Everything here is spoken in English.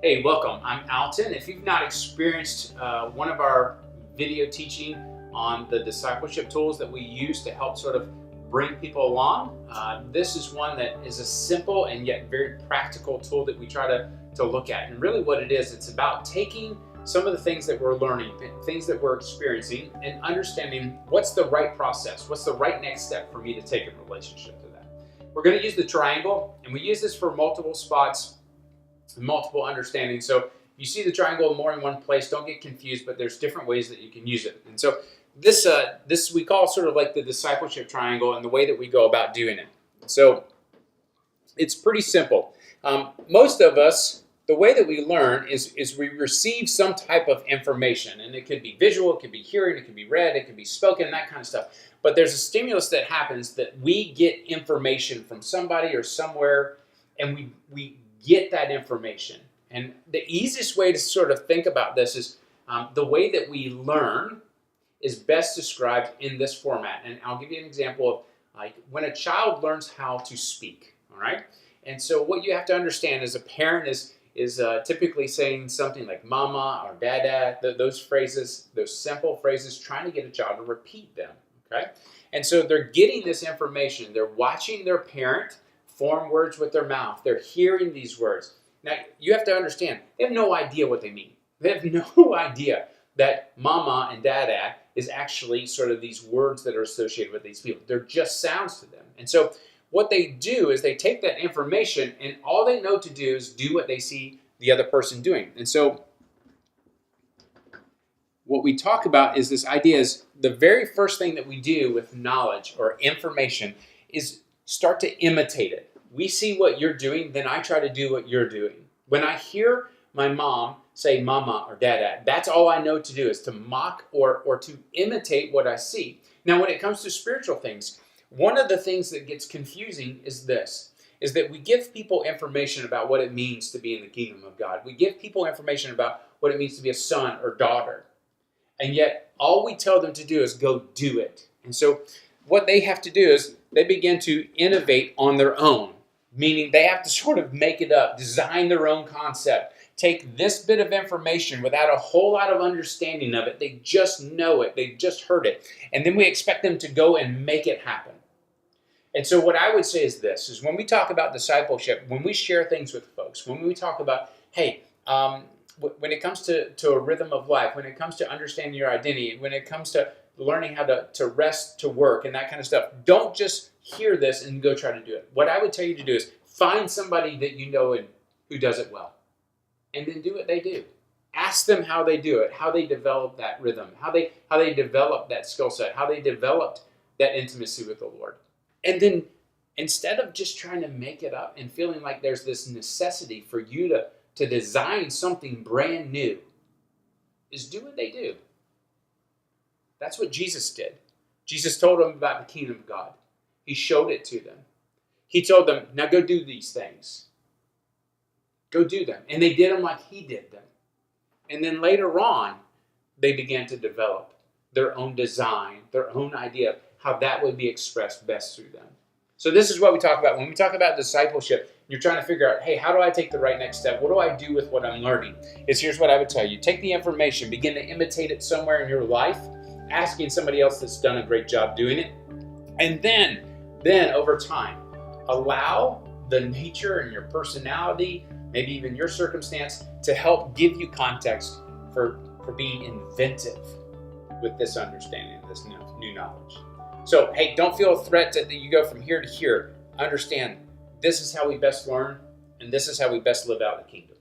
Hey, welcome. I'm Alton. If you've not experienced one of our video teaching on the discipleship tools that we use to help sort of bring people along, this is one that is a simple and yet very practical tool that we try to look at. And really what it is, it's about taking some of the things that we're learning, things that we're experiencing, and understanding what's the right process, what's the right next step for me to take in relationship to that. We're going to use the triangle, and we use this for multiple spots, multiple understandings. So you see the triangle more in one place, don't get confused, but there's different ways that you can use it. And so this we call sort of like the discipleship triangle and the way that we go about doing it. So it's pretty simple. Most of us, the way that we learn is we receive some type of information, and it could be visual, it could be hearing, it could be read, it could be spoken, that kind of stuff. But there's a stimulus that happens that we get information from somebody or somewhere, and we get that information. And the easiest way to sort of think about this is the way that we learn is best described in this format. And I'll give you an example of like when a child learns how to speak, all right? And so what you have to understand as a parent is typically saying something like mama or dada, those phrases, those simple phrases, trying to get a child to repeat them, okay? And so they're getting this information. They're watching their parent form words with their mouth. They're hearing these words. Now, you have to understand, they have no idea what they mean. They have no idea that mama and dada is actually sort of these words that are associated with these people. They're just sounds to them. And so what they do is they take that information, and all they know to do is do what they see the other person doing. And so what we talk about is this idea is the very first thing that we do with knowledge or information is start to imitate it. We see what you're doing, then I try to do what you're doing. When I hear my mom say mama or dada, that's all I know to do is to mock or to imitate what I see. Now, when it comes to spiritual things, one of the things that gets confusing is that we give people information about what it means to be in the kingdom of God. We give people information about what it means to be a son or daughter. And yet, all we tell them to do is go do it. And so what they have to do is they begin to innovate on their own, meaning they have to sort of make it up, design their own concept, take this bit of information without a whole lot of understanding of it. They just know it. They just heard it. And then we expect them to go and make it happen. And so what I would say is this, is when we talk about discipleship, when we share things with folks, when we talk about, hey, when it comes to a rhythm of life, when it comes to understanding your identity, when it comes to learning how to rest, to work, and that kind of stuff, don't just hear this and go try to do it. What I would tell you to do is find somebody that you know and who does it well, and then do what they do. Ask them how they do it, how they develop that rhythm, how they develop that skill set, how they developed that intimacy with the Lord. And then instead of just trying to make it up and feeling like there's this necessity for you to design something brand new, is do what they do. That's what Jesus did. Jesus told them about the kingdom of God. He showed it to them. He told them, now go do these things. Go do them. And they did them like he did them. And then later on, they began to develop their own design, their own idea of how that would be expressed best through them. So this is what we talk about. When we talk about discipleship, you're trying to figure out, hey, how do I take the right next step? What do I do with what I'm learning? Here's what I would tell you. Take the information, begin to imitate it somewhere in your life, asking somebody else that's done a great job doing it. And then over time, allow the nature and your personality, maybe even your circumstance, to help give you context for being inventive with this understanding, this new knowledge. So, hey, don't feel a threat that you go from here to here. Understand, this is how we best learn, and this is how we best live out the kingdom.